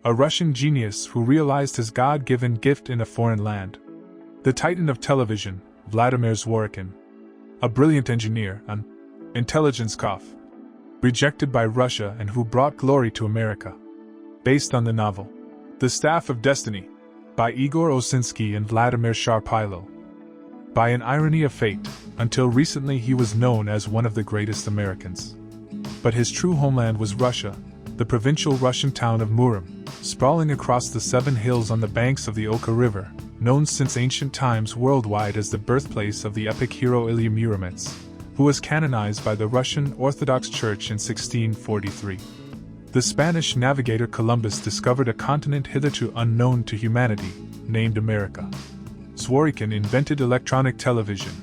a Russian genius who realized his God-given gift in a foreign land. The titan of television, Vladimir Zvorykin, a brilliant engineer, an intelligence cough, rejected by Russia and who brought glory to America. Based on the novel, The Staff of Destiny, by Igor Osinsky and Vladimir Sharpilo. By an irony of fate, until recently he was known as one of the greatest Americans. But his true homeland was Russia, the provincial Russian town of Murom, sprawling across the 7 hills on the banks of the Oka River, known since ancient times worldwide as the birthplace of the epic hero Ilya Muromets, who was canonized by the Russian Orthodox Church in 1643. The Spanish navigator Columbus discovered a continent hitherto unknown to humanity, named America. Zvorykin invented electronic television.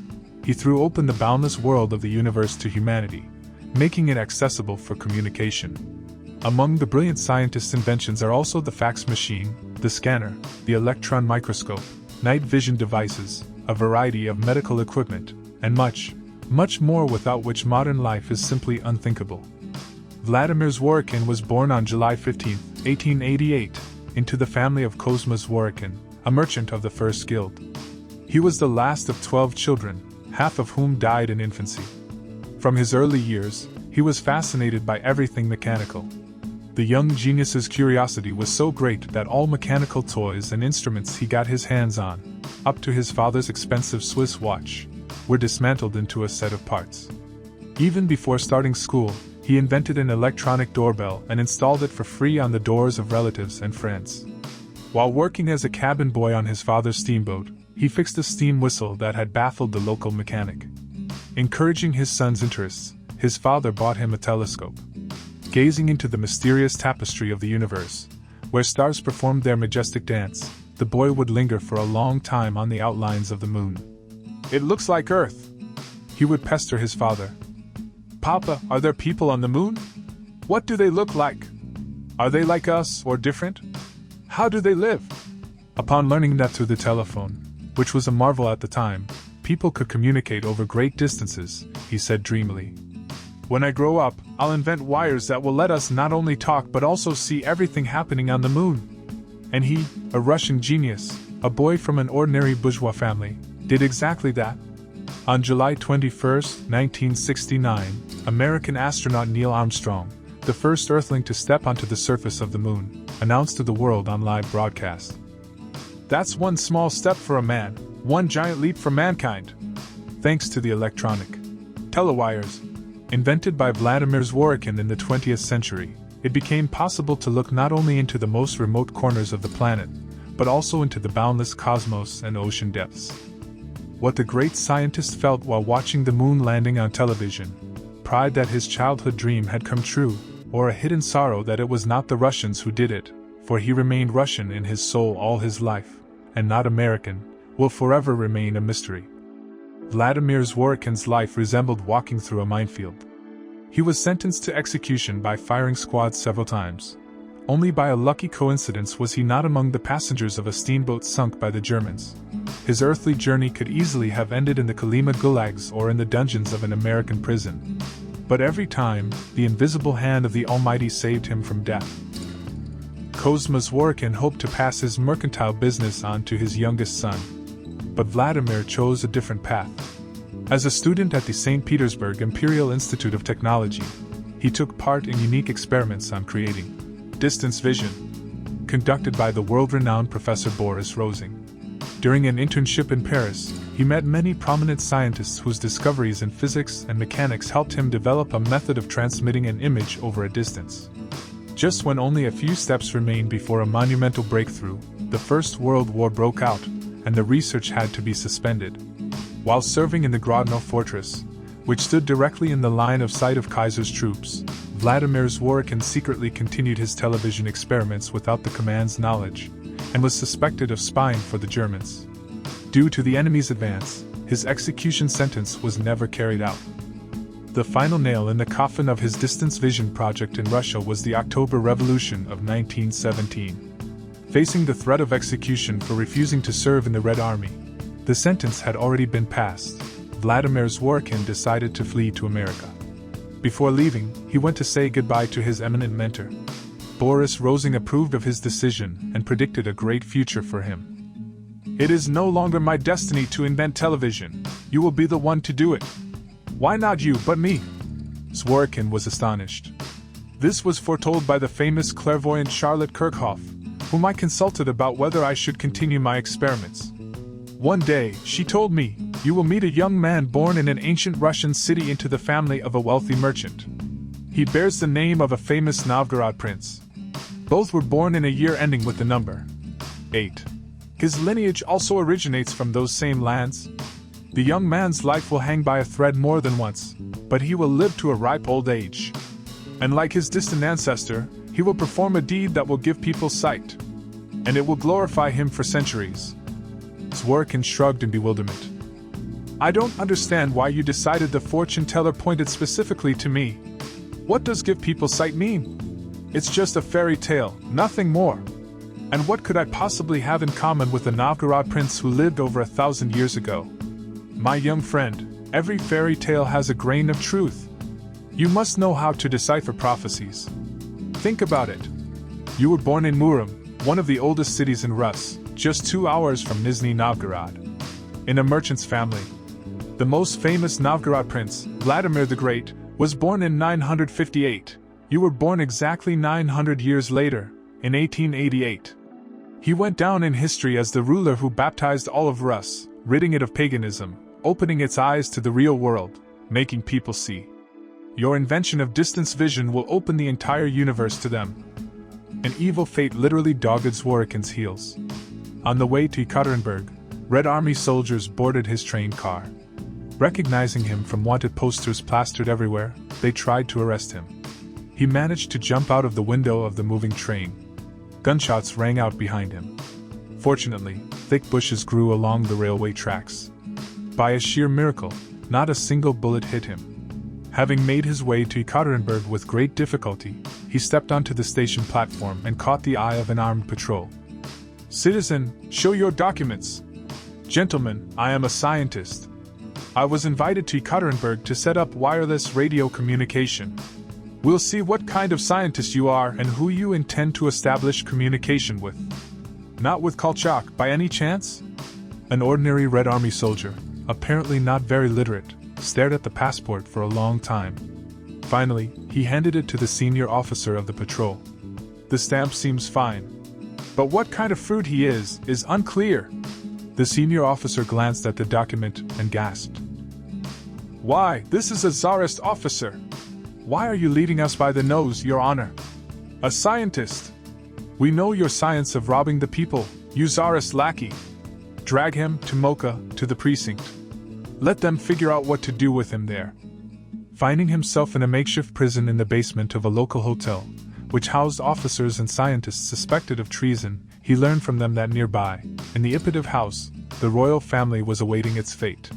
He threw open the boundless world of the universe to humanity, making it accessible for communication. Among the brilliant scientist's inventions are also the fax machine, the scanner, the electron microscope, night vision devices, a variety of medical equipment, and much, much more without which modern life is simply unthinkable. Vladimir Zvorykin was born on July 15, 1888, into the family of Kozma Zvorykin, a merchant of the First Guild. He was the last of 12 children, half of whom died in infancy. From his early years, he was fascinated by everything mechanical. The young genius's curiosity was so great that all mechanical toys and instruments he got his hands on, up to his father's expensive Swiss watch, were dismantled into a set of parts. Even before starting school, he invented an electronic doorbell and installed it for free on the doors of relatives and friends. While working as a cabin boy on his father's steamboat, he fixed a steam whistle that had baffled the local mechanic. Encouraging his son's interests, his father bought him a telescope. Gazing into the mysterious tapestry of the universe, where stars performed their majestic dance, the boy would linger for a long time on the outlines of the moon. "It looks like Earth," he would pester his father. "Papa, are there people on the moon? What do they look like? Are they like us or different? How do they live?" Upon learning that through the telephone, which was a marvel at the time, people could communicate over great distances, he said dreamily, "When I grow up, I'll invent wires that will let us not only talk but also see everything happening on the moon." And he, a Russian genius, a boy from an ordinary bourgeois family, did exactly that. On July 21, 1969, American astronaut Neil Armstrong, the first Earthling to step onto the surface of the moon, announced to the world on live broadcast, "That's one small step for a man, one giant leap for mankind." Thanks to the electronic telewires, invented by Vladimir Zvorykin in the 20th century, it became possible to look not only into the most remote corners of the planet, but also into the boundless cosmos and ocean depths. What the great scientist felt while watching the moon landing on television, pride that his childhood dream had come true, or a hidden sorrow that it was not the Russians who did it, for he remained Russian in his soul all his life, and not American, will forever remain a mystery. Vladimir Zvorykin's life resembled walking through a minefield. He was sentenced to execution by firing squad several times. Only by a lucky coincidence was he not among the passengers of a steamboat sunk by the Germans. His earthly journey could easily have ended in the Kolyma gulags or in the dungeons of an American prison. But every time, the invisible hand of the Almighty saved him from death. Kozma Zvorykin hoped to pass his mercantile business on to his youngest son. But Vladimir chose a different path. As a student at the St. Petersburg Imperial Institute of Technology, he took part in unique experiments on creating distance vision, conducted by the world-renowned Professor Boris Rosing. During an internship in Paris, he met many prominent scientists whose discoveries in physics and mechanics helped him develop a method of transmitting an image over a distance. Just when only a few steps remained before a monumental breakthrough, the First World War broke out, and the research had to be suspended. While serving in the Grodno fortress, which stood directly in the line of sight of Kaiser's troops, Vladimir Zvorykin secretly continued his television experiments without the command's knowledge, and was suspected of spying for the Germans. Due to the enemy's advance, his execution sentence was never carried out. The final nail in the coffin of his distance vision project in Russia was the October Revolution of 1917. Facing the threat of execution for refusing to serve in the Red Army, the sentence had already been passed. Vladimir Zvorykin decided to flee to America. Before leaving, he went to say goodbye to his eminent mentor. Boris Rosing approved of his decision and predicted a great future for him. "It is no longer my destiny to invent television. You will be the one to do it." "Why not you, but me?" Zvorykin was astonished. This was foretold by the famous clairvoyant Charlotte Kirchhoff, whom I consulted about whether I should continue my experiments. One day, she told me, "You will meet a young man born in an ancient Russian city into the family of a wealthy merchant. He bears the name of a famous Novgorod prince. Both were born in a year ending with the number 8. His lineage also originates from those same lands. The young man's life will hang by a thread more than once, but he will live to a ripe old age. And like his distant ancestor, he will perform a deed that will give people sight. And it will glorify him for centuries." Zvorykin shrugged in bewilderment. "I don't understand why you decided the fortune teller pointed specifically to me. What does give people sight mean? It's just a fairy tale, nothing more. And what could I possibly have in common with the Novgorod prince who lived over 1,000 years ago? My young friend, every fairy tale has a grain of truth. You must know how to decipher prophecies. Think about it. You were born in Murom, one of the oldest cities in Rus, just 2 hours from Nizhny Novgorod. In a merchant's family. The most famous Novgorod prince, Vladimir the Great, was born in 958. You were born exactly 900 years later, in 1888. He went down in history as the ruler who baptized all of Rus, ridding it of paganism, opening its eyes to the real world, making people see. Your invention of distance vision will open the entire universe to them." An evil fate literally dogged Zvorykin's heels. On the way to Ekaterinburg, Red Army soldiers boarded his train car. Recognizing him from wanted posters plastered everywhere, they tried to arrest him. He managed to jump out of the window of the moving train. Gunshots rang out behind him. Fortunately, thick bushes grew along the railway tracks. By a sheer miracle, not a single bullet hit him. Having made his way to Ekaterinburg with great difficulty, he stepped onto the station platform and caught the eye of an armed patrol. "Citizen, show your documents." "Gentlemen, I am a scientist. I was invited to Ekaterinburg to set up wireless radio communication. We'll see what kind of scientist you are and who you intend to establish communication with." "Not with Kolchak, by any chance?" An ordinary Red Army soldier, apparently not very literate, stared at the passport for a long time. Finally, he handed it to the senior officer of the patrol. "The stamp seems fine. But what kind of fruit he is unclear." The senior officer glanced at the document and gasped. "Why, this is a Tsarist officer! Why are you leading us by the nose, Your Honor? A scientist! We know your science of robbing the people, you Tsarist lackey! Drag him, to Mocha, to the precinct. Let them figure out what to do with him there." Finding himself in a makeshift prison in the basement of a local hotel, which housed officers and scientists suspected of treason, he learned from them that nearby, in the Ipativ house, the royal family was awaiting its fate.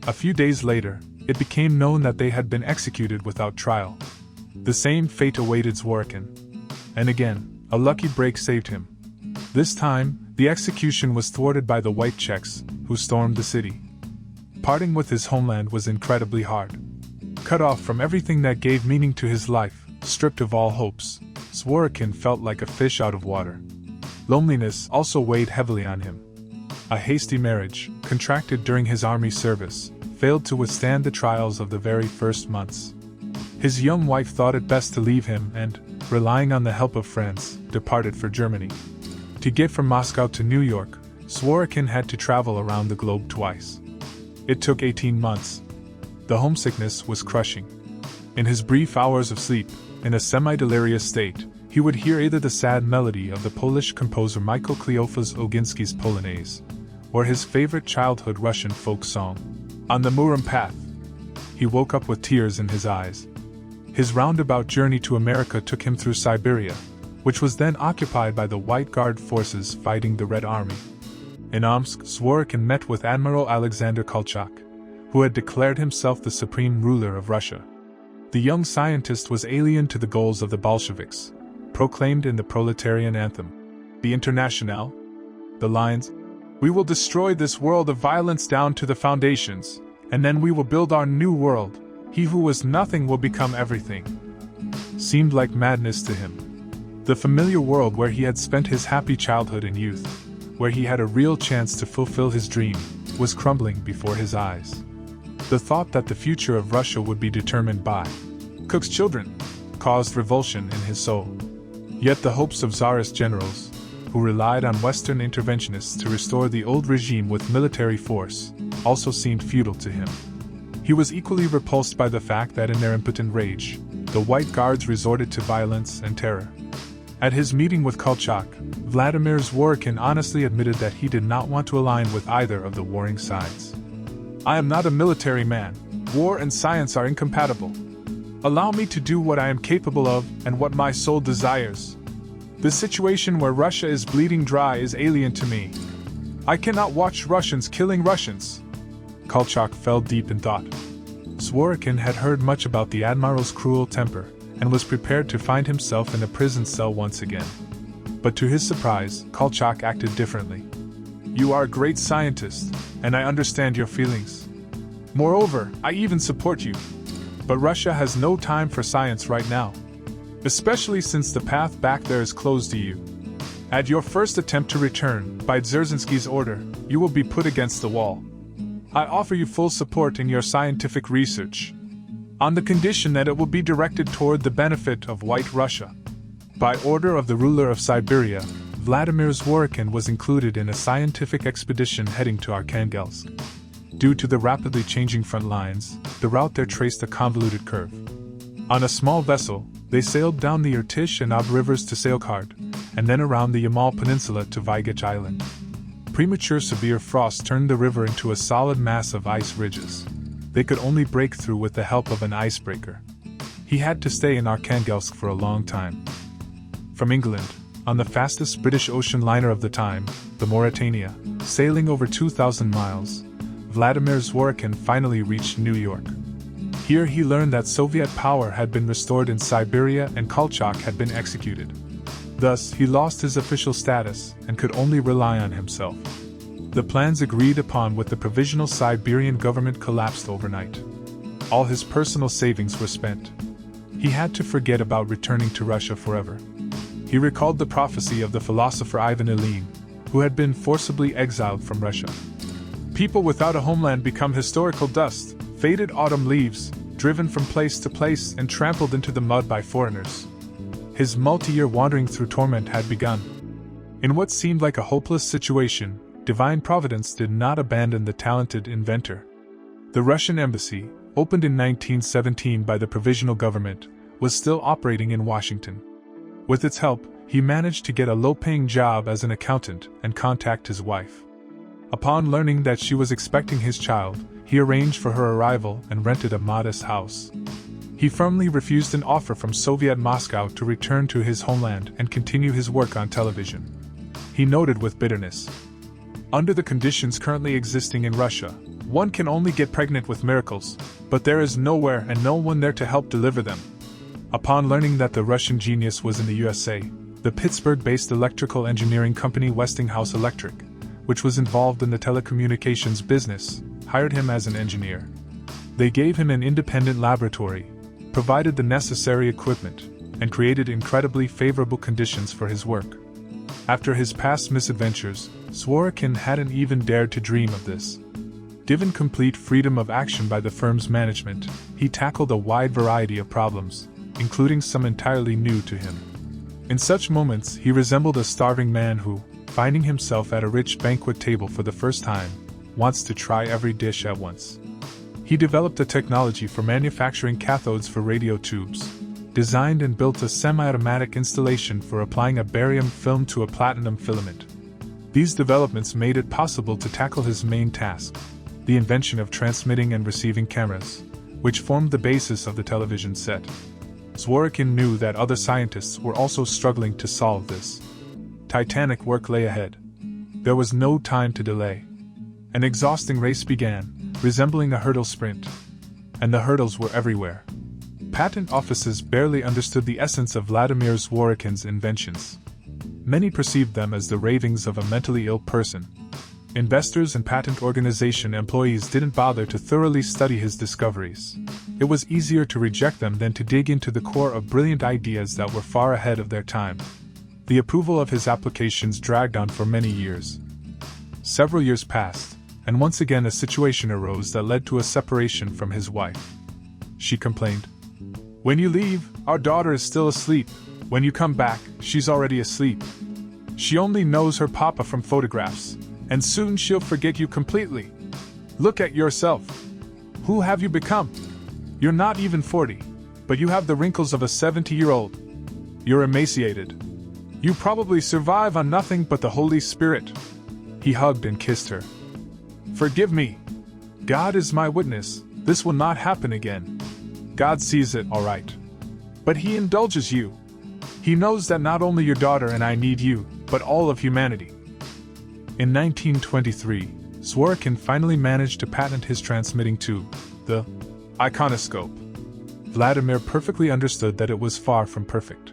A few days later, it became known that they had been executed without trial. The same fate awaited Zvorykin. And again, a lucky break saved him. This time, the execution was thwarted by the White Czechs, who stormed the city. Parting with his homeland was incredibly hard. Cut off from everything that gave meaning to his life, stripped of all hopes, Zvorykin felt like a fish out of water. Loneliness also weighed heavily on him. A hasty marriage, contracted during his army service, failed to withstand the trials of the very first months. His young wife thought it best to leave him and, relying on the help of friends, departed for Germany. To get from Moscow to New York, Zvorykin had to travel around the globe twice. It took 18 months. The homesickness was crushing. In his brief hours of sleep, in a semi-delirious state, he would hear either the sad melody of the Polish composer Michael Kleophas Oginsky's Polonaise, or his favorite childhood Russian folk song, On the Murom Path. He woke up with tears in his eyes. His roundabout journey to America took him through Siberia, which was then occupied by the White Guard forces fighting the Red Army. In Omsk, Zvorykin met with Admiral Alexander Kolchak, who had declared himself the supreme ruler of Russia. The young scientist was alien to the goals of the Bolsheviks, proclaimed in the proletarian anthem, the Internationale. The lines, "We will destroy this world of violence down to the foundations, and then we will build our new world. He who was nothing will become everything," seemed like madness to him. The familiar world where he had spent his happy childhood and youth, where he had a real chance to fulfill his dream, was crumbling before his eyes. The thought that the future of Russia would be determined by Cook's children caused revulsion in his soul. Yet the hopes of Tsarist generals, who relied on Western interventionists to restore the old regime with military force, also seemed futile to him. He was equally repulsed by the fact that in their impotent rage, the White Guards resorted to violence and terror. At his meeting with Kolchak, Vladimir Zvorykin honestly admitted that he did not want to align with either of the warring sides. "I am not a military man. War and science are incompatible. Allow me to do what I am capable of and what my soul desires. The situation where Russia is bleeding dry is alien to me. I cannot watch Russians killing Russians." Kolchak fell deep in thought. Zvorykin had heard much about the admiral's cruel temper, and was prepared to find himself in a prison cell once again. But to his surprise, Kolchak acted differently. "You are a great scientist, and I understand your feelings. Moreover, I even support you. But Russia has no time for science right now. Especially since the path back there is closed to you. At your first attempt to return, by Dzerzhinsky's order, you will be put against the wall. I offer you full support in your scientific research, on the condition that it will be directed toward the benefit of White Russia." By order of the ruler of Siberia, Vladimir Zvorykin was included in a scientific expedition heading to Arkhangelsk. Due to the rapidly changing front lines, the route there traced a convoluted curve. On a small vessel, they sailed down the Irtysh and Ob rivers to Salekhard, and then around the Yamal Peninsula to Vygach Island. Premature severe frost turned the river into a solid mass of ice ridges. They could only break through with the help of an icebreaker. He had to stay in Arkhangelsk for a long time. From England, on the fastest British ocean liner of the time, the Mauretania, sailing over 2,000 miles, Vladimir Zvorykin finally reached New York. Here he learned that Soviet power had been restored in Siberia and Kolchak had been executed. Thus, he lost his official status and could only rely on himself. The plans agreed upon with the provisional Siberian government collapsed overnight. All his personal savings were spent. He had to forget about returning to Russia forever. He recalled the prophecy of the philosopher Ivan Ilyin, who had been forcibly exiled from Russia. "People without a homeland become historical dust, faded autumn leaves, driven from place to place and trampled into the mud by foreigners." His multi-year wandering through torment had begun. In what seemed like a hopeless situation, divine providence did not abandon the talented inventor. The Russian embassy, opened in 1917 by the provisional government, was still operating in Washington. With its help, he managed to get a low-paying job as an accountant and contact his wife. Upon learning that she was expecting his child, he arranged for her arrival and rented a modest house. He firmly refused an offer from Soviet Moscow to return to his homeland and continue his work on television. He noted with bitterness, "Under the conditions currently existing in Russia, one can only get pregnant with miracles, but there is nowhere and no one there to help deliver them." Upon learning that the Russian genius was in the USA, the Pittsburgh-based electrical engineering company Westinghouse Electric, which was involved in the telecommunications business, hired him as an engineer. They gave him an independent laboratory, provided the necessary equipment, and created incredibly favorable conditions for his work. After his past misadventures, Zvorykin hadn't even dared to dream of this. Given complete freedom of action by the firm's management, he tackled a wide variety of problems, including some entirely new to him. In such moments, he resembled a starving man who, finding himself at a rich banquet table for the first time, wants to try every dish at once. He developed a technology for manufacturing cathodes for radio tubes, designed and built a semi-automatic installation for applying a barium film to a platinum filament. These developments made it possible to tackle his main task, the invention of transmitting and receiving cameras, which formed the basis of the television set. Zvorykin knew that other scientists were also struggling to solve this. Titanic work lay ahead. There was no time to delay. An exhausting race began, resembling a hurdle sprint. And the hurdles were everywhere. Patent offices barely understood the essence of Vladimir Zvorykin's inventions. Many perceived them as the ravings of a mentally ill person. Investors and patent organization employees didn't bother to thoroughly study his discoveries. It was easier to reject them than to dig into the core of brilliant ideas that were far ahead of their time. The approval of his applications dragged on for many years. Several years passed, and once again a situation arose that led to a separation from his wife. She complained, "When you leave, our daughter is still asleep. When you come back, she's already asleep. She only knows her papa from photographs, and soon she'll forget you completely. Look at yourself. Who have you become? You're not even 40, but you have the wrinkles of a 70-year-old. You're emaciated. You probably survive on nothing but the Holy Spirit." He hugged and kissed her. "Forgive me. God is my witness, this will not happen again. God sees it, all right. But He indulges you. He knows that not only your daughter and I need you, but all of humanity." In 1923, Zvorykin finally managed to patent his transmitting tube, the iconoscope. Vladimir perfectly understood that it was far from perfect.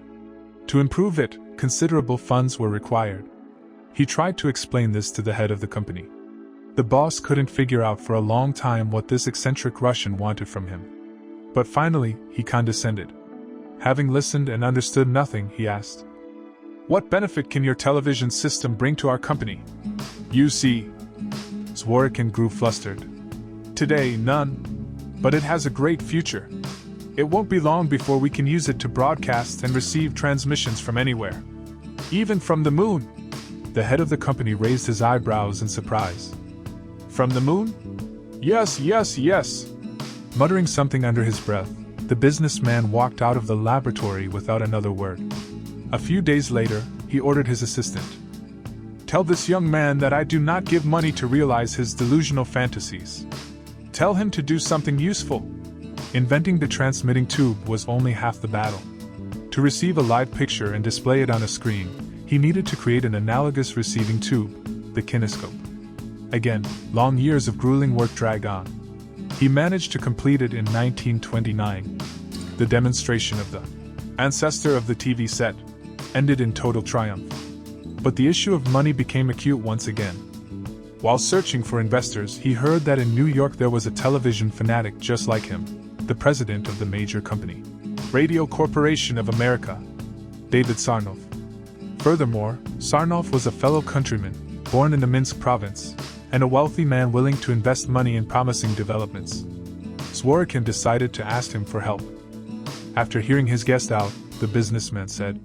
To improve it, considerable funds were required. He tried to explain this to the head of the company. The boss couldn't figure out for a long time what this eccentric Russian wanted from him. But finally, he condescended. Having listened and understood nothing, he asked, "What benefit can your television system bring to our company?" "You see," Zvorykin grew flustered. "Today, none. But it has a great future. It won't be long before we can use it to broadcast and receive transmissions from anywhere. Even from the moon." The head of the company raised his eyebrows in surprise. "From the moon?" "Yes, yes, yes." Muttering something under his breath, the businessman walked out of the laboratory without another word. A few days later, he ordered his assistant, "Tell this young man that I do not give money to realize his delusional fantasies. Tell him to do something useful." Inventing the transmitting tube was only half the battle. To receive a live picture and display it on a screen, he needed to create an analogous receiving tube, the kinescope. Again, long years of grueling work dragged on. He managed to complete it in 1929. The demonstration of the ancestor of the TV set ended in total triumph. But the issue of money became acute once again. While searching for investors, he heard that in New York there was a television fanatic just like him, the president of the major company, Radio Corporation of America, David Sarnoff. Furthermore, Sarnoff was a fellow countryman, born in the Minsk province, and a wealthy man willing to invest money in promising developments. Zvorykin decided to ask him for help. After hearing his guest out, the businessman said,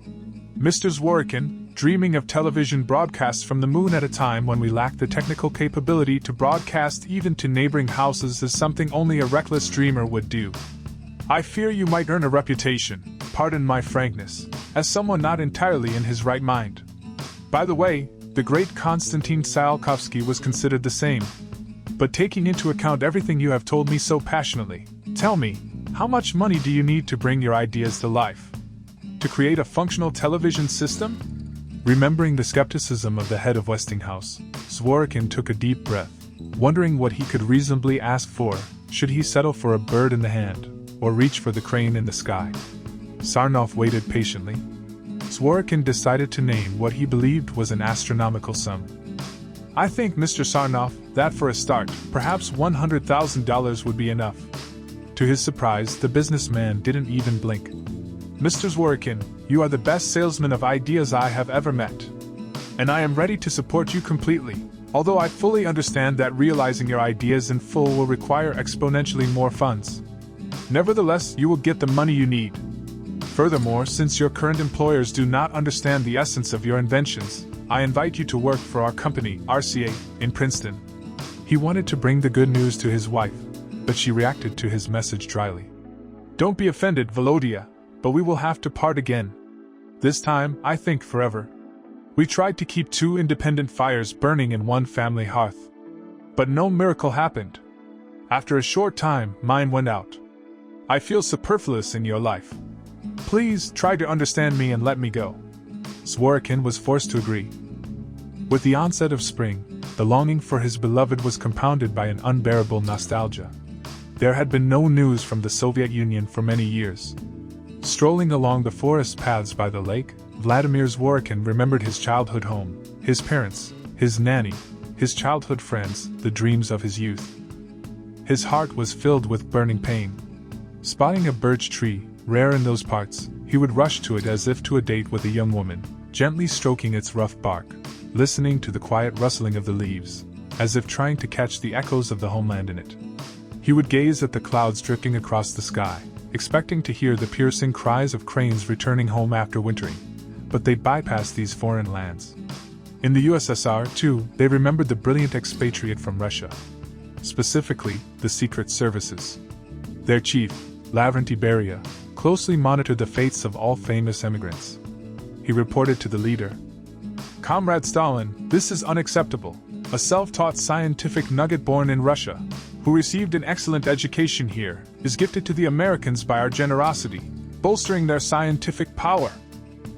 "Mr. Zvorykin, dreaming of television broadcasts from the moon at a time when we lack the technical capability to broadcast even to neighboring houses is something only a reckless dreamer would do. I fear you might earn a reputation, pardon my frankness, as someone not entirely in his right mind. By the way, the great Konstantin Tsiolkovsky was considered the same. But taking into account everything you have told me so passionately, tell me, how much money do you need to bring your ideas to life? To create a functional television system?" Remembering the skepticism of the head of Westinghouse, Zvorykin took a deep breath, wondering what he could reasonably ask for. Should he settle for a bird in the hand, or reach for the crane in the sky? Sarnoff waited patiently. Zvorykin decided to name what he believed was an astronomical sum. "I think, Mr. Sarnoff, that for a start, perhaps $100,000 would be enough." To his surprise, the businessman didn't even blink. "Mr. Zvorykin, you are the best salesman of ideas I have ever met. And I am ready to support you completely, although I fully understand that realizing your ideas in full will require exponentially more funds. Nevertheless, you will get the money you need. Furthermore, since your current employers do not understand the essence of your inventions, I invite you to work for our company, RCA, in Princeton." He wanted to bring the good news to his wife, but she reacted to his message dryly. "Don't be offended, Volodya, but we will have to part again. This time, I think forever. We tried to keep two independent fires burning in one family hearth. But no miracle happened. After a short time, mine went out. I feel superfluous in your life. Please try to understand me and let me go." Zvorykin was forced to agree. With the onset of spring, the longing for his beloved was compounded by an unbearable nostalgia. There had been no news from the Soviet Union for many years. Strolling along the forest paths by the lake, Vladimir Zvorykin remembered his childhood home, his parents, his nanny, his childhood friends, the dreams of his youth. His heart was filled with burning pain. Spotting a birch tree, rare in those parts, he would rush to it as if to a date with a young woman, gently stroking its rough bark, listening to the quiet rustling of the leaves, as if trying to catch the echoes of the homeland in it. He would gaze at the clouds drifting across the sky, expecting to hear the piercing cries of cranes returning home after wintering, but they bypassed these foreign lands. In the USSR, too, they remembered the brilliant expatriate from Russia, specifically the secret services. Their chief, Lavrentiy Beria, closely monitored the fates of all famous emigrants. He reported to the leader, "Comrade Stalin, this is unacceptable. A self-taught scientific nugget born in Russia, who received an excellent education here, is gifted to the Americans by our generosity, bolstering their scientific power.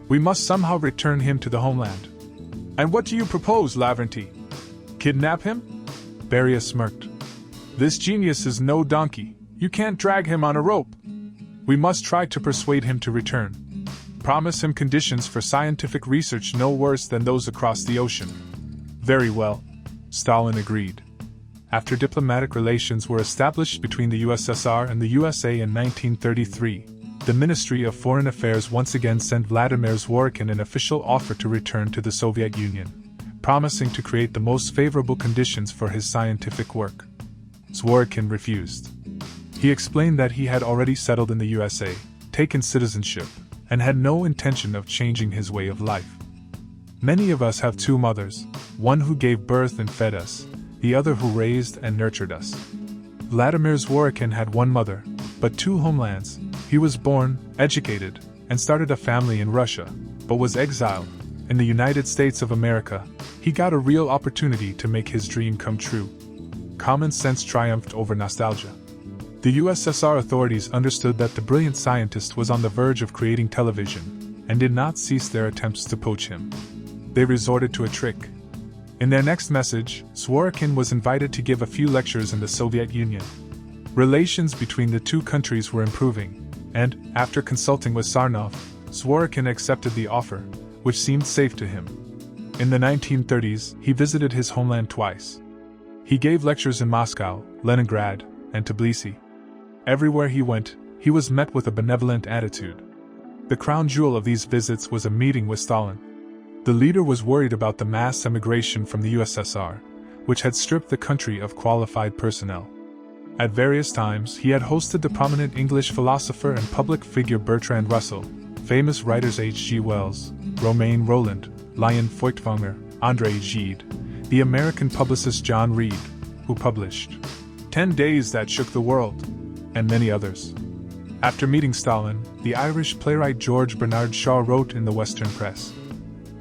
We must somehow return him to the homeland." "And what do you propose, Lavrentiy? Kidnap him?" Beria smirked. "This genius is no donkey. You can't drag him on a rope. We must try to persuade him to return. Promise him conditions for scientific research no worse than those across the ocean." "Very well," Stalin agreed. After diplomatic relations were established between the USSR and the USA in 1933, the Ministry of Foreign Affairs once again sent Vladimir Zvorykin an official offer to return to the Soviet Union, promising to create the most favorable conditions for his scientific work. Zvorykin refused. He explained that he had already settled in the USA, taken citizenship, and had no intention of changing his way of life. "Many of us have two mothers, one who gave birth and fed us, the other who raised and nurtured us." Vladimir Zvorykin had one mother, but two homelands. He was born, educated, and started a family in Russia, but was exiled. In the United States of America, he got a real opportunity to make his dream come true. Common sense triumphed over nostalgia. The USSR authorities understood that the brilliant scientist was on the verge of creating television, and did not cease their attempts to poach him. They resorted to a trick. In their next message, Zvorykin was invited to give a few lectures in the Soviet Union. Relations between the two countries were improving, and, after consulting with Sarnov, Zvorykin accepted the offer, which seemed safe to him. In the 1930s, he visited his homeland twice. He gave lectures in Moscow, Leningrad, and Tbilisi. Everywhere he went, he was met with a benevolent attitude. The crown jewel of these visits was a meeting with Stalin. The leader was worried about the mass emigration from the USSR, which had stripped the country of qualified personnel. At various times, he had hosted the prominent English philosopher and public figure Bertrand Russell, famous writers H.G. Wells, Romain Rolland, Leon Feuchtwanger, André Gide, the American publicist John Reed, who published 10 Days That Shook the World, and many others. After meeting Stalin, the Irish playwright George Bernard Shaw wrote in the Western press,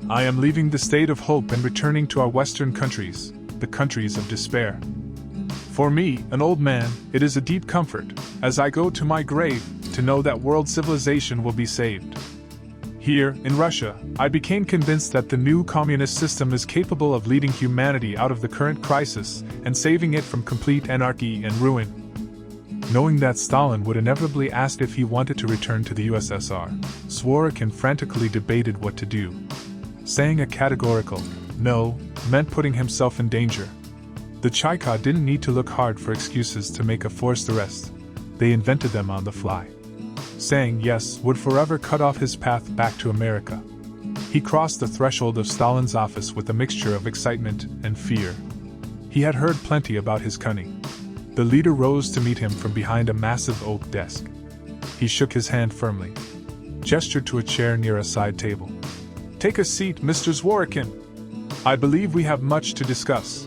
"I am leaving the state of hope and returning to our Western countries, the countries of despair. For me, an old man, it is a deep comfort, as I go to my grave, to know that world civilization will be saved. Here, in Russia, I became convinced that the new communist system is capable of leading humanity out of the current crisis and saving it from complete anarchy and ruin." Knowing that Stalin would inevitably ask if he wanted to return to the USSR, Zvorykin frantically debated what to do. Saying a categorical no meant putting himself in danger. The Cheka didn't need to look hard for excuses to make a forced arrest. They invented them on the fly. Saying yes would forever cut off his path back to America. He crossed the threshold of Stalin's office with a mixture of excitement and fear. He had heard plenty about his cunning. The leader rose to meet him from behind a massive oak desk. He shook his hand firmly, gestured to a chair near a side table. "Take a seat, Mr. Zvorykin. I believe we have much to discuss.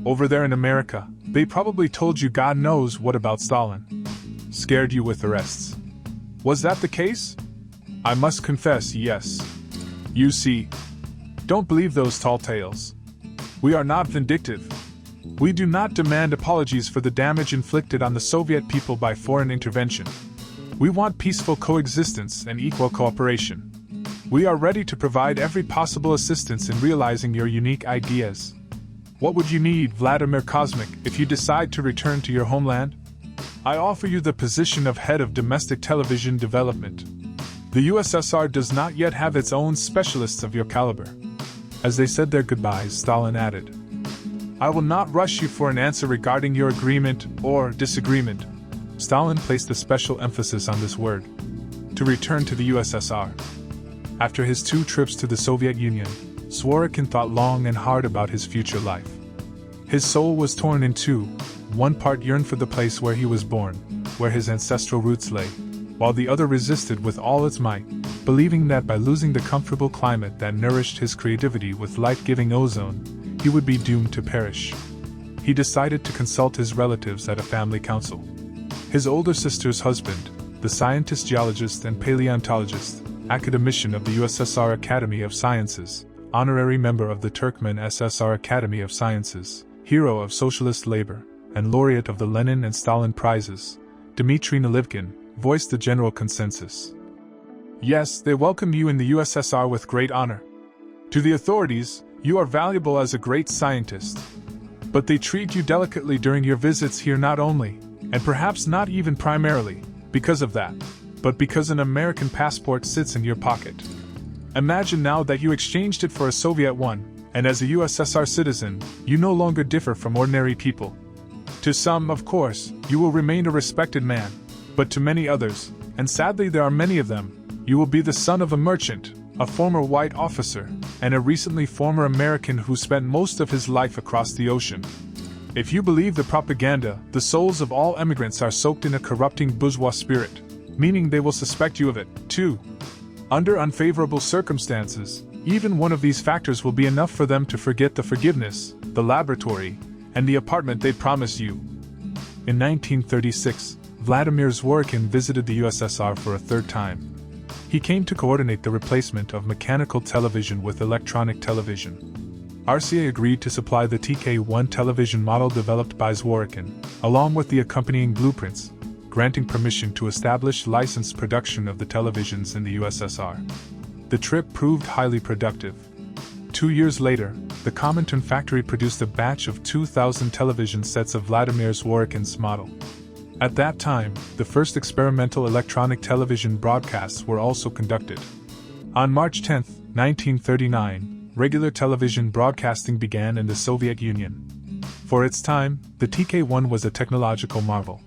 Over there in America, they probably told you God knows what about Stalin. Scared you with arrests. Was that the case?" "I must confess, yes. You see, don't believe those tall tales. We are not vindictive. We do not demand apologies for the damage inflicted on the Soviet people by foreign intervention. We want peaceful coexistence and equal cooperation. We are ready to provide every possible assistance in realizing your unique ideas. What would you need, Vladimir Kosmik, if you decide to return to your homeland? I offer you the position of head of domestic television development. The USSR does not yet have its own specialists of your caliber." As they said their goodbyes, Stalin added, "I will not rush you for an answer regarding your agreement or disagreement." Stalin placed a special emphasis on this word. To return to the USSR. After his 2 trips to the Soviet Union, Zvorykin thought long and hard about his future life. His soul was torn in two. One part yearned for the place where he was born, where his ancestral roots lay, while the other resisted with all its might, believing that by losing the comfortable climate that nourished his creativity with life-giving ozone, he would be doomed to perish. He decided to consult his relatives at a family council. His older sister's husband, the scientist, geologist, and paleontologist, academician of the USSR Academy of Sciences, honorary member of the Turkmen SSR Academy of Sciences, hero of socialist labor, and laureate of the Lenin and Stalin Prizes, Dmitry Nalivkin, voiced the general consensus. Yes, they welcome you in the USSR with great honor. To the authorities, you are valuable as a great scientist. But they treat you delicately during your visits here, not only, and perhaps not even primarily, because of that, but because an American passport sits in your pocket. Imagine now that you exchanged it for a Soviet one, and as a USSR citizen, you no longer differ from ordinary people. To some, of course, you will remain a respected man, but to many others, and sadly there are many of them, you will be the son of a merchant, a former white officer, and a recently former American who spent most of his life across the ocean. If you believe the propaganda, the souls of all emigrants are soaked in a corrupting bourgeois spirit, meaning they will suspect you of it, too. Under unfavorable circumstances, even one of these factors will be enough for them to forget the forgiveness, the laboratory, and the apartment they promise you. In 1936, Vladimir Zvorykin visited the USSR for a third time. He came to coordinate the replacement of mechanical television with electronic television. RCA agreed to supply the TK1 television model developed by Zvorykin, along with the accompanying blueprints, granting permission to establish licensed production of the televisions in the USSR. The trip proved highly productive. 2 years later, the Comintern factory produced a batch of 2,000 television sets of Vladimir Zvorykin's model. At that time, the first experimental electronic television broadcasts were also conducted. On March 10, 1939, regular television broadcasting began in the Soviet Union. For its time, the TK1 was a technological marvel.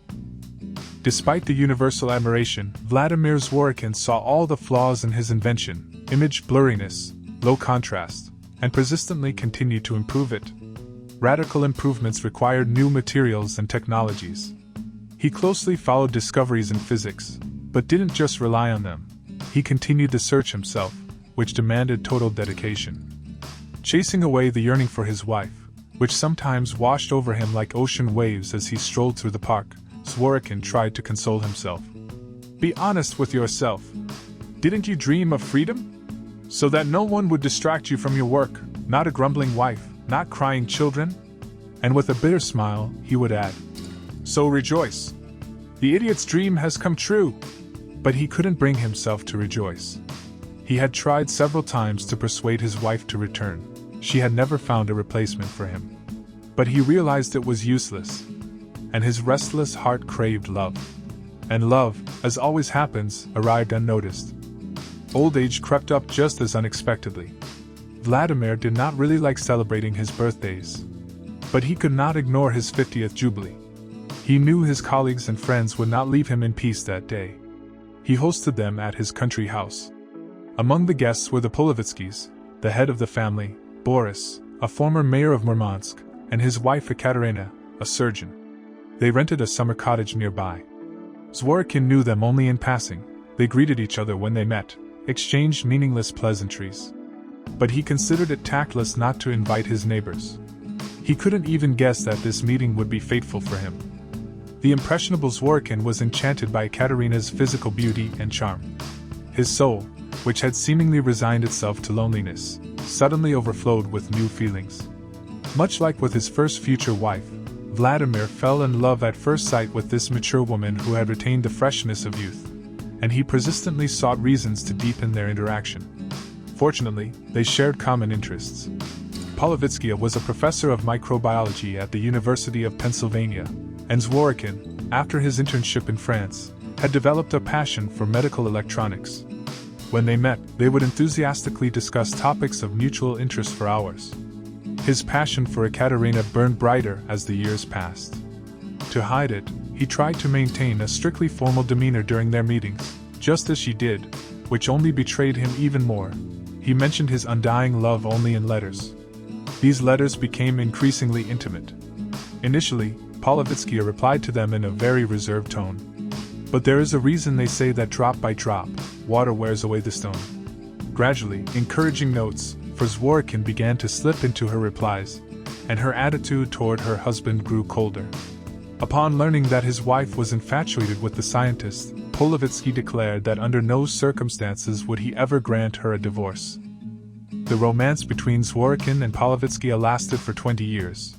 Despite the universal admiration, Vladimir Zvorykin saw all the flaws in his invention: image blurriness, low contrast, and persistently continued to improve it. Radical improvements required new materials and technologies. He closely followed discoveries in physics, but didn't just rely on them. He continued the search himself, which demanded total dedication. Chasing away the yearning for his wife, which sometimes washed over him like ocean waves as he strolled through the park, Zvorykin tried to console himself. Be honest with yourself. Didn't you dream of freedom? So that no one would distract you from your work, not a grumbling wife, not crying children? And with a bitter smile, he would add, so rejoice. The idiot's dream has come true. But he couldn't bring himself to rejoice. He had tried several times to persuade his wife to return. She had never found a replacement for him. But he realized it was useless. And his restless heart craved love. And love, as always happens, arrived unnoticed. Old age crept up just as unexpectedly. Vladimir did not really like celebrating his birthdays. But he could not ignore his 50th jubilee. He knew his colleagues and friends would not leave him in peace that day. He hosted them at his country house. Among the guests were the Polovitskys, the head of the family, Boris, a former mayor of Murmansk, and his wife Ekaterina, a surgeon. They rented a summer cottage nearby. Zvorykin knew them only in passing. They greeted each other when they met, exchanged meaningless pleasantries. But he considered it tactless not to invite his neighbors. He couldn't even guess that this meeting would be fateful for him. The impressionable Zvorykin was enchanted by Ekaterina's physical beauty and charm. His soul, which had seemingly resigned itself to loneliness, suddenly overflowed with new feelings. Much like with his first future wife, Vladimir fell in love at first sight with this mature woman who had retained the freshness of youth, and he persistently sought reasons to deepen their interaction. Fortunately, they shared common interests. Polovitskaya was a professor of microbiology at the University of Pennsylvania, and Zvorykin, after his internship in France, had developed a passion for medical electronics. When they met, they would enthusiastically discuss topics of mutual interest for hours. His passion for Ekaterina burned brighter as the years passed. To hide it, he tried to maintain a strictly formal demeanor during their meetings, just as she did, which only betrayed him even more. He mentioned his undying love only in letters. These letters became increasingly intimate. Initially, Polovitsky replied to them in a very reserved tone. But there is a reason they say that drop by drop, water wears away the stone. Gradually, encouraging notes for Zvorykin began to slip into her replies, and her attitude toward her husband grew colder. Upon learning that his wife was infatuated with the scientist, Polovitsky declared that under no circumstances would he ever grant her a divorce. The romance between Zvorykin and Polovitsky lasted for 20 years.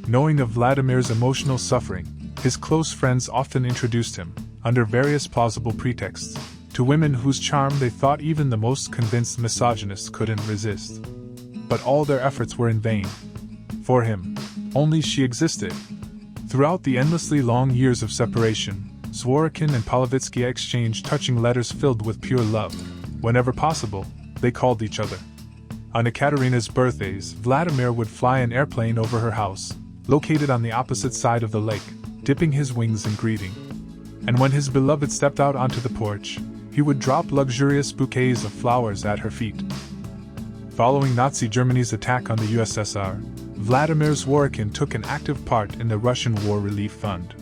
Knowing of Vladimir's emotional suffering, his close friends often introduced him, under various plausible pretexts, to women whose charm they thought even the most convinced misogynists couldn't resist. But all their efforts were in vain. For him, only she existed. Throughout the endlessly long years of separation, Zvorykin and Polovitsky exchanged touching letters filled with pure love. Whenever possible, they called each other. On Ekaterina's birthdays, Vladimir would fly an airplane over her house, located on the opposite side of the lake, dipping his wings in greeting. And when his beloved stepped out onto the porch, he would drop luxurious bouquets of flowers at her feet. Following Nazi Germany's attack on the USSR, Vladimir Zvorykin took an active part in the Russian War Relief Fund.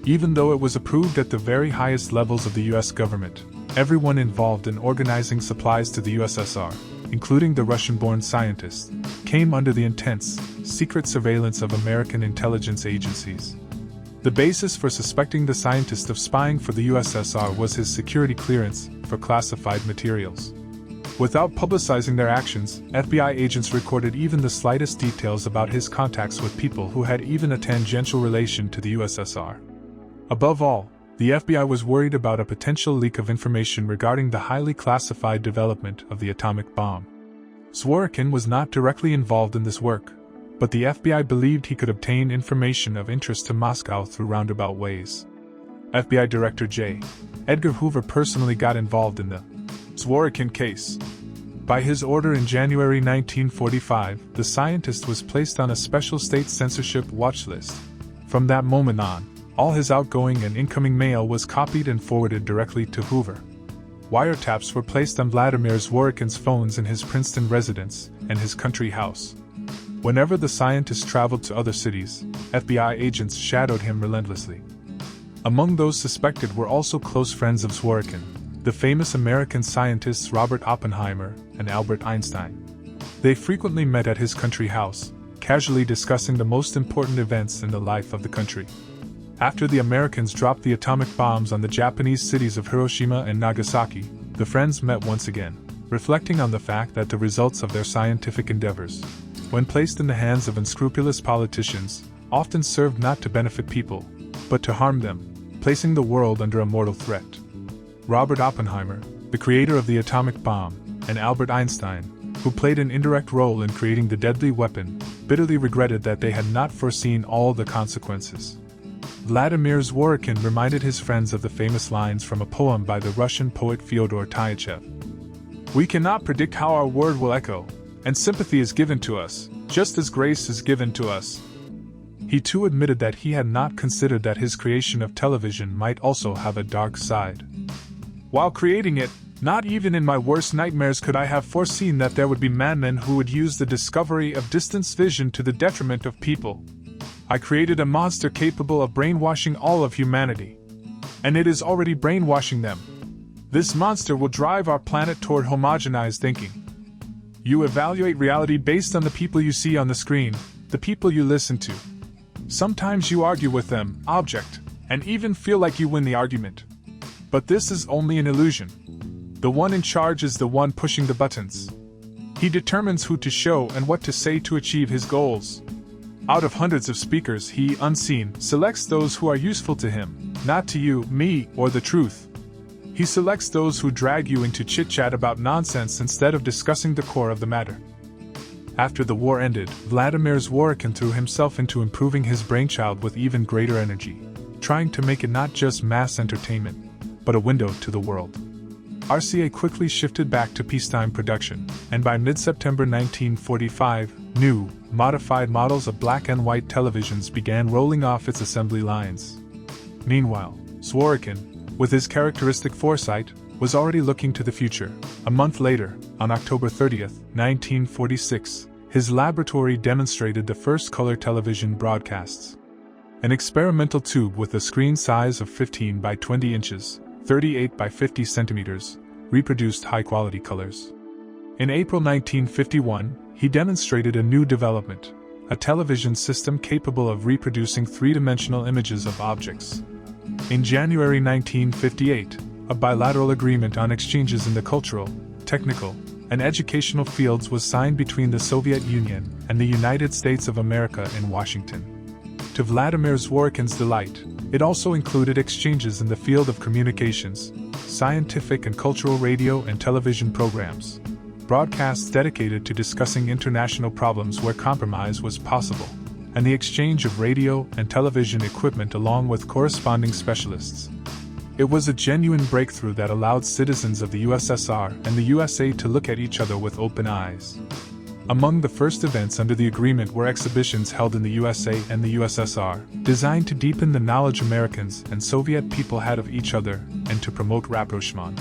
Even though it was approved at the very highest levels of the US government, everyone involved in organizing supplies to the USSR, including the Russian-born scientists, came under the intense, secret surveillance of American intelligence agencies. The basis for suspecting the scientist of spying for the USSR was his security clearance for classified materials. Without publicizing their actions, FBI agents recorded even the slightest details about his contacts with people who had even a tangential relation to the USSR. Above all, the FBI was worried about a potential leak of information regarding the highly classified development of the atomic bomb. Zvorykin was not directly involved in this work, but the FBI believed he could obtain information of interest to Moscow through roundabout ways. FBI Director J. Edgar Hoover personally got involved in the Zvorykin case. By his order in January 1945, the scientist was placed on a special state censorship watch list. From that moment on, all his outgoing and incoming mail was copied and forwarded directly to Hoover. Wiretaps were placed on Vladimir Zvorykin's phones in his Princeton residence and his country house. Whenever the scientist traveled to other cities, FBI agents shadowed him relentlessly. Among those suspected were also close friends of Zvorykin, the famous American scientists Robert Oppenheimer and Albert Einstein. They frequently met at his country house, casually discussing the most important events in the life of the country. After the Americans dropped the atomic bombs on the Japanese cities of Hiroshima and Nagasaki, the friends met once again, reflecting on the fact that the results of their scientific endeavors, when placed in the hands of unscrupulous politicians, often served not to benefit people, but to harm them, placing the world under a mortal threat. Robert Oppenheimer, the creator of the atomic bomb, and Albert Einstein, who played an indirect role in creating the deadly weapon, bitterly regretted that they had not foreseen all the consequences. Vladimir Zvorykin reminded his friends of the famous lines from a poem by the Russian poet Fyodor Tyachev. "We cannot predict how our word will echo, and sympathy is given to us, just as grace is given to us." He too admitted that he had not considered that his creation of television might also have a dark side. "While creating it, not even in my worst nightmares could I have foreseen that there would be madmen who would use the discovery of distance vision to the detriment of people. I created a monster capable of brainwashing all of humanity. And it is already brainwashing them. This monster will drive our planet toward homogenized thinking. You evaluate reality based on the people you see on the screen, the people you listen to. Sometimes you argue with them, object, and even feel like you win the argument. But this is only an illusion. The one in charge is the one pushing the buttons. He determines who to show and what to say to achieve his goals. Out of hundreds of speakers, he, unseen, selects those who are useful to him, not to you, me, or the truth. He selects those who drag you into chit-chat about nonsense instead of discussing the core of the matter." After the war ended, Vladimir Zvorykin threw himself into improving his brainchild with even greater energy, trying to make it not just mass entertainment, but a window to the world. RCA quickly shifted back to peacetime production, and by mid-September 1945, new, modified models of black and white televisions began rolling off its assembly lines. Meanwhile, Zvorykin, with his characteristic foresight, was already looking to the future. A month later, on October 30, 1946, his laboratory demonstrated the first color television broadcasts. An experimental tube with a screen size of 15 by 20 inches, 38 by 50 centimeters, reproduced high-quality colors. In April 1951, he demonstrated a new development, a television system capable of reproducing three-dimensional images of objects. In January 1958, a bilateral agreement on exchanges in the cultural, technical, and educational fields was signed between the Soviet Union and the United States of America in Washington. To Vladimir Zvorykin's delight, it also included exchanges in the field of communications, scientific and cultural radio and television programs, broadcasts dedicated to discussing international problems where compromise was possible, and the exchange of radio and television equipment along with corresponding specialists. It was a genuine breakthrough that allowed citizens of the USSR and the USA to look at each other with open eyes. Among the first events under the agreement were exhibitions held in the USA and the USSR, designed to deepen the knowledge Americans and Soviet people had of each other and to promote rapprochement.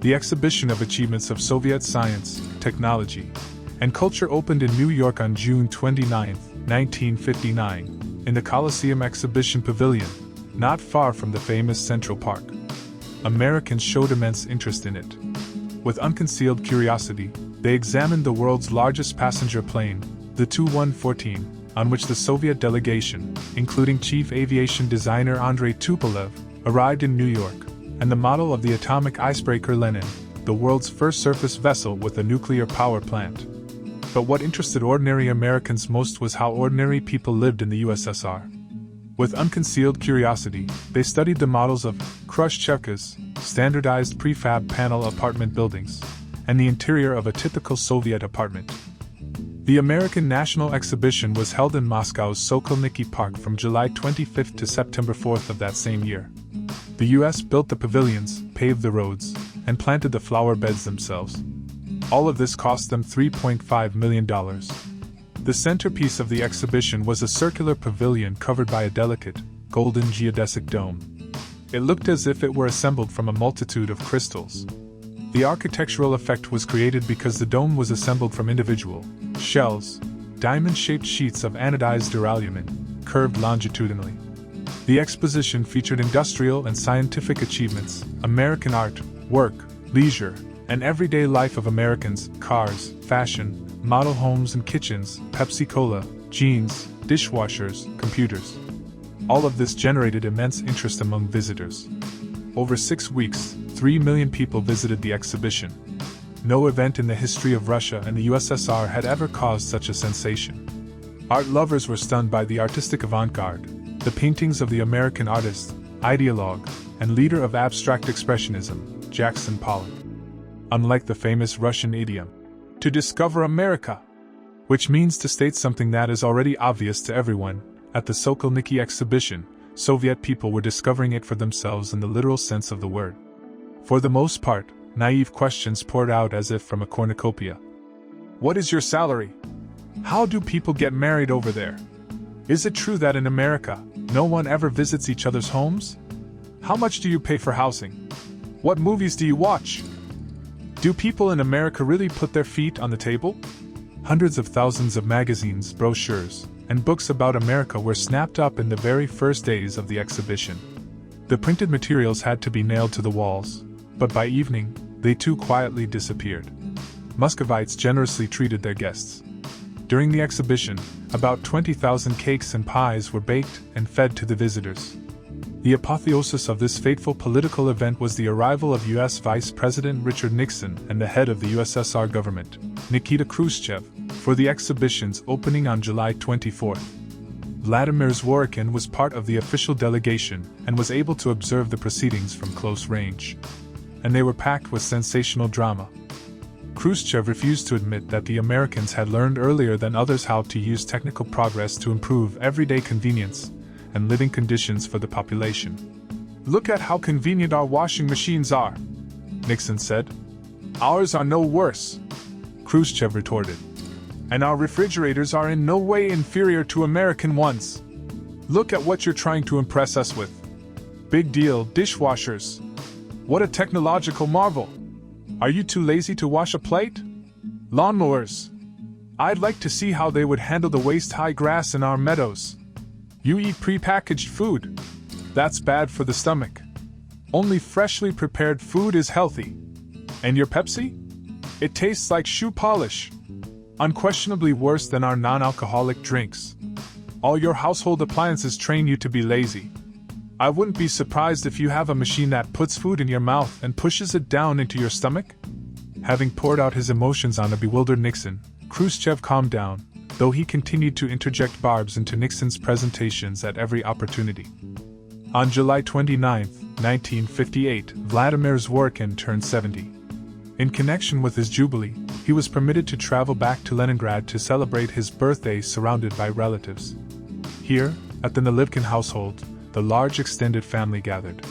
The exhibition of achievements of Soviet science, technology, and culture opened in New York on June 29, 1959, in the Coliseum Exhibition Pavilion, not far from the famous Central Park. Americans showed immense interest in it. With unconcealed curiosity, they examined the world's largest passenger plane, the Tu-114, on which the Soviet delegation, including chief aviation designer Andrei Tupolev, arrived in New York, and the model of the atomic icebreaker Lenin, the world's first surface vessel with a nuclear power plant. But what interested ordinary Americans most was how ordinary people lived in the USSR. With unconcealed curiosity, they studied the models of Khrushchevka's standardized prefab panel apartment buildings, and the interior of a typical Soviet apartment. The American National Exhibition was held in Moscow's Sokolniki Park from July 25 to September 4 of that same year. The U.S. built the pavilions, paved the roads, and planted the flower beds themselves. All of this cost them $3.5 million. The centerpiece of the exhibition was a circular pavilion covered by a delicate, golden geodesic dome. It looked as if it were assembled from a multitude of crystals. The architectural effect was created because the dome was assembled from individual shells, diamond-shaped sheets of anodized duralumin, curved longitudinally. The exposition featured industrial and scientific achievements, American art, work, leisure, and everyday life of Americans, cars, fashion, model homes and kitchens, Pepsi-Cola, jeans, dishwashers, computers. All of this generated immense interest among visitors. Over 6 weeks, 3 million people visited the exhibition. No event in the history of Russia and the USSR had ever caused such a sensation. Art lovers were stunned by the artistic avant-garde, the paintings of the American artist, ideologue, and leader of abstract expressionism, Jackson Pollock. Unlike the famous Russian idiom, to discover America, which means to state something that is already obvious to everyone, at the Sokolniki exhibition, Soviet people were discovering it for themselves in the literal sense of the word. For the most part, naive questions poured out as if from a cornucopia. What is your salary? How do people get married over there? Is it true that in America, no one ever visits each other's homes? How much do you pay for housing? What movies do you watch? Do people in America really put their feet on the table? Hundreds of thousands of magazines, brochures, and books about America were snapped up in the very first days of the exhibition. The printed materials had to be nailed to the walls, but by evening, they too quietly disappeared. Muscovites generously treated their guests. During the exhibition, about 20,000 cakes and pies were baked and fed to the visitors. The apotheosis of this fateful political event was the arrival of U.S. Vice President Richard Nixon and the head of the USSR government, Nikita Khrushchev, for the exhibition's opening on July 24. Vladimir Zvorykin was part of the official delegation and was able to observe the proceedings from close range. And they were packed with sensational drama. Khrushchev refused to admit that the Americans had learned earlier than others how to use technical progress to improve everyday convenience and living conditions for the population. Look at how convenient our washing machines are, Nixon said. Ours are no worse, Khrushchev retorted. And our refrigerators are in no way inferior to American ones. Look at what you're trying to impress us with. Big deal, dishwashers. What a technological marvel! Are you too lazy to wash a plate? Lawnmowers. I'd like to see how they would handle the waist-high grass in our meadows. You eat pre-packaged food. That's bad for the stomach. Only freshly prepared food is healthy. And your Pepsi? It tastes like shoe polish. Unquestionably worse than our non-alcoholic drinks. All your household appliances train you to be lazy. I wouldn't be surprised if you have a machine that puts food in your mouth and pushes it down into your stomach. Having poured out his emotions on a bewildered Nixon, Khrushchev calmed down, though he continued to interject barbs into Nixon's presentations at every opportunity. On July 29, 1958, Vladimir Zvorykin turned 70. In connection with his jubilee, he was permitted to travel back to Leningrad to celebrate his birthday surrounded by relatives. Here, at the Nalivkin household, the large extended family gathered.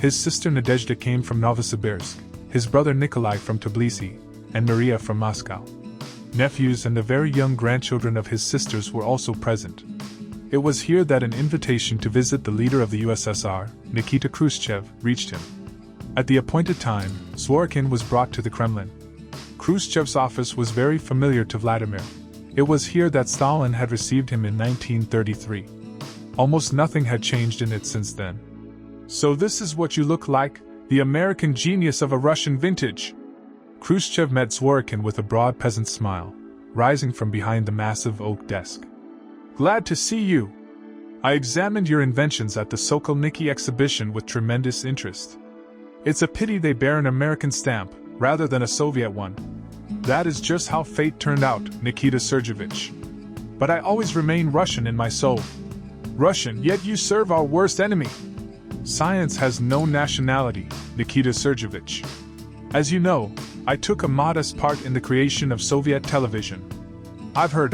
His sister Nadezhda came from Novosibirsk, his brother Nikolai from Tbilisi, and Maria from Moscow. Nephews and the very young grandchildren of his sisters were also present. It was here that an invitation to visit the leader of the USSR, Nikita Khrushchev, reached him. At the appointed time, Zvorykin was brought to the Kremlin. Khrushchev's office was very familiar to Vladimir. It was here that Stalin had received him in 1933. Almost nothing had changed in it since then. So this is what you look like, the American genius of a Russian vintage. Khrushchev met Zvorykin with a broad peasant smile, rising from behind the massive oak desk. Glad to see you. I examined your inventions at the Sokolniki exhibition with tremendous interest. It's a pity they bear an American stamp, rather than a Soviet one. That is just how fate turned out, Nikita Sergeyevich. But I always remain Russian in my soul. Russian, yet you serve our worst enemy. Science has no nationality, Nikita Sergeyevich. As you know, I took a modest part in the creation of Soviet television. I've heard.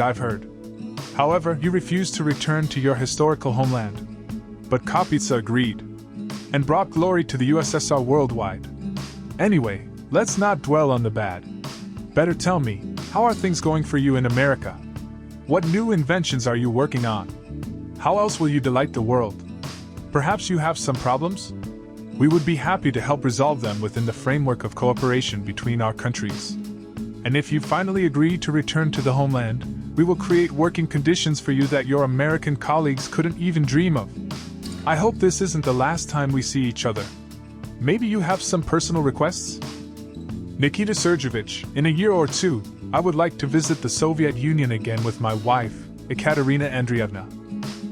However, you refused to return to your historical homeland. But Kapitsa agreed, and brought glory to the USSR worldwide. Anyway, let's not dwell on the bad. Better tell me, how are things going for you in America? What new inventions are you working on? How else will you delight the world? Perhaps you have some problems? We would be happy to help resolve them within the framework of cooperation between our countries. And if you finally agree to return to the homeland, we will create working conditions for you that your American colleagues couldn't even dream of. I hope this isn't the last time we see each other. Maybe you have some personal requests? Nikita Sergeyevich, in a year or two, I would like to visit the Soviet Union again with my wife, Ekaterina Andreevna.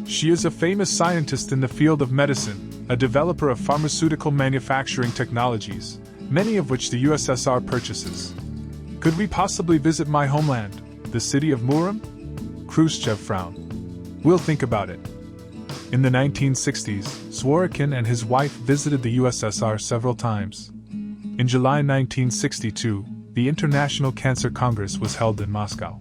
She is a famous scientist in the field of medicine, a developer of pharmaceutical manufacturing technologies, many of which the USSR purchases. Could we possibly visit my homeland, the city of Murom? Khrushchev frowned. We'll think about it. In the 1960s, Zvorykin and his wife visited the USSR several times. In July 1962, the International Cancer Congress was held in Moscow.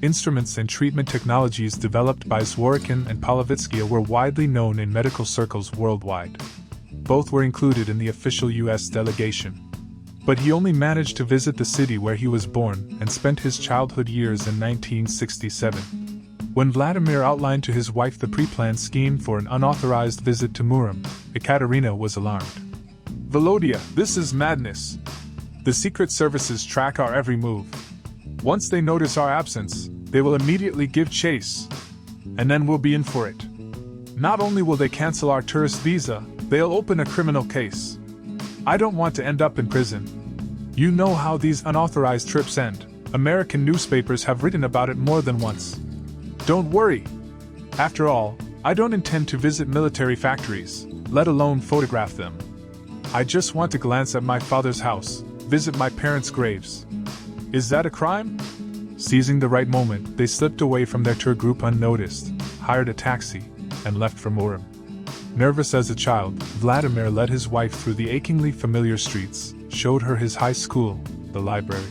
Instruments and treatment technologies developed by Zvorykin and Polovitsky were widely known in medical circles worldwide. Both were included in the official U.S. delegation. But he only managed to visit the city where he was born and spent his childhood years in 1967. When Vladimir outlined to his wife the pre-planned scheme for an unauthorized visit to Murom, Ekaterina was alarmed. Volodya, this is madness. The secret services track our every move. Once they notice our absence, they will immediately give chase. And then we'll be in for it. Not only will they cancel our tourist visa, they'll open a criminal case. I don't want to end up in prison. You know how these unauthorized trips end. American newspapers have written about it more than once. Don't worry. After all, I don't intend to visit military factories, let alone photograph them. I just want to glance at my father's house, visit my parents' graves. Is that a crime? Seizing the right moment, they slipped away from their tour group unnoticed, hired a taxi, and left for Murom. Nervous as a child, Vladimir led his wife through the achingly familiar streets, showed her his high school, the library.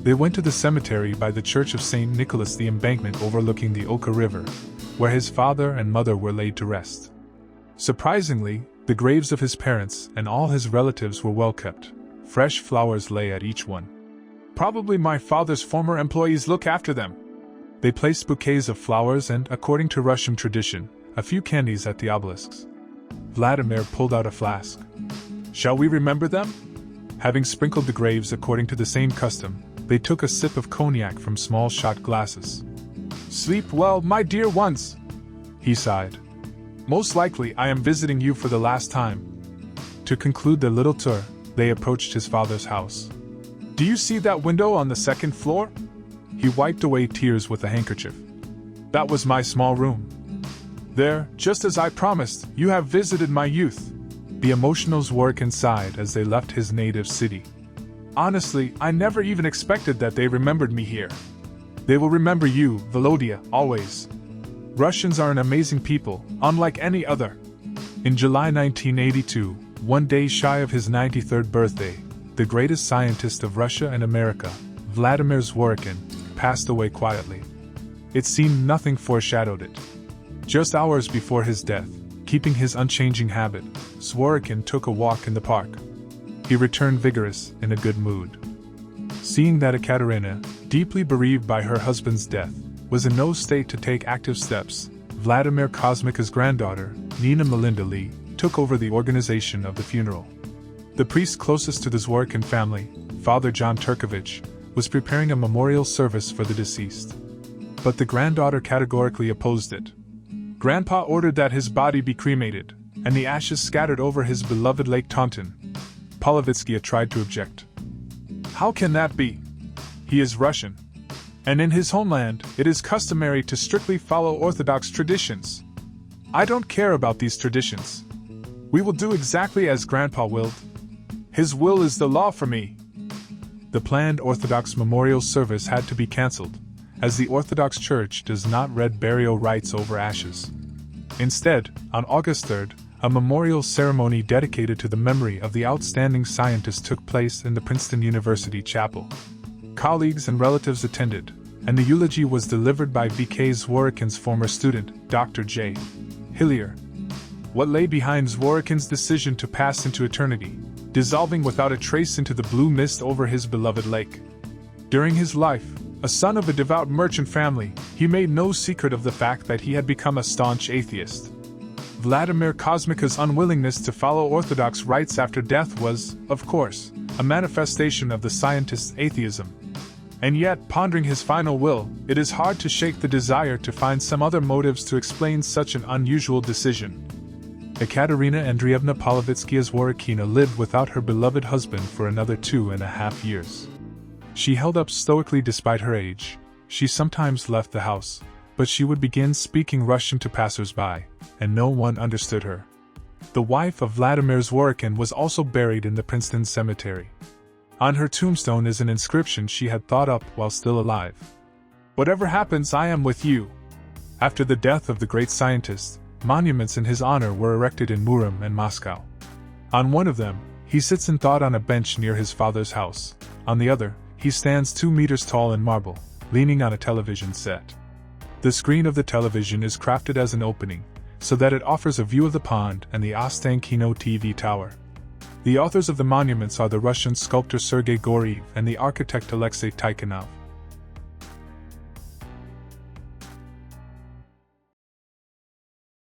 They went to the cemetery by the Church of St. Nicholas, the embankment overlooking the Oka River, where his father and mother were laid to rest. Surprisingly, the graves of his parents and all his relatives were well kept. Fresh flowers lay at each one. Probably my father's former employees look after them. They placed bouquets of flowers and, according to Russian tradition, a few candies at the obelisks. Vladimir pulled out a flask. Shall we remember them? Having sprinkled the graves according to the same custom, they took a sip of cognac from small shot glasses. Sleep well, my dear ones, he sighed. Most likely I am visiting you for the last time. To conclude their little tour, they approached his father's house. Do you see that window on the second floor? He wiped away tears with a handkerchief. That was my small room. There, just as I promised, you have visited my youth. The emotional Zvorykin sighed as they left his native city. Honestly, I never even expected that they remembered me here. They will remember you, Volodya, always. Russians are an amazing people, unlike any other. In July 1982, one day shy of his 93rd birthday, the greatest scientist of Russia and America, Vladimir Zvorykin, passed away quietly. It seemed nothing foreshadowed it. Just hours before his death, keeping his unchanging habit, Zvorykin took a walk in the park. He returned vigorous, in a good mood. Seeing that Ekaterina, deeply bereaved by her husband's death, was in no state to take active steps, Vladimir Kosmika's granddaughter, Nina Melinda Lee, took over the organization of the funeral. The priest closest to the Zvorykin family, Father John Turkovich, was preparing a memorial service for the deceased. But the granddaughter categorically opposed it. Grandpa ordered that his body be cremated, and the ashes scattered over his beloved Lake Taunton. Polovitsky tried to object. How can that be? He is Russian. And in his homeland, it is customary to strictly follow Orthodox traditions. I don't care about these traditions. We will do exactly as Grandpa willed. His will is the law for me. The planned Orthodox memorial service had to be cancelled, as the Orthodox Church does not read burial rites over ashes. Instead, on August 3rd, a memorial ceremony dedicated to the memory of the outstanding scientist took place in the Princeton University Chapel. Colleagues and relatives attended, and the eulogy was delivered by V.K. Zvorykin's former student, Dr. J. Hillier. What lay behind Zvorykin's decision to pass into eternity, dissolving without a trace into the blue mist over his beloved lake? During his life, a son of a devout merchant family, he made no secret of the fact that he had become a staunch atheist. Vladimir Kosmika's unwillingness to follow Orthodox rites after death was, of course, a manifestation of the scientist's atheism. And yet, pondering his final will, it is hard to shake the desire to find some other motives to explain such an unusual decision. Ekaterina Andreevna Polovitskaya Zvorykina lived without her beloved husband for another 2.5 years. She held up stoically despite her age. She sometimes left the house, but she would begin speaking Russian to passers-by, and no one understood her. The wife of Vladimir Zvorykin was also buried in the Princeton cemetery. On her tombstone is an inscription she had thought up while still alive. Whatever happens, I am with you. After the death of the great scientist, monuments in his honor were erected in Murom and Moscow. On one of them, he sits in thought on a bench near his father's house. On the other, he stands 2 meters tall in marble, leaning on a television set. The screen of the television is crafted as an opening, so that it offers a view of the pond and the Ostankino TV tower. The authors of the monuments are the Russian sculptor Sergei Goriev and the architect Alexei Tikhonov.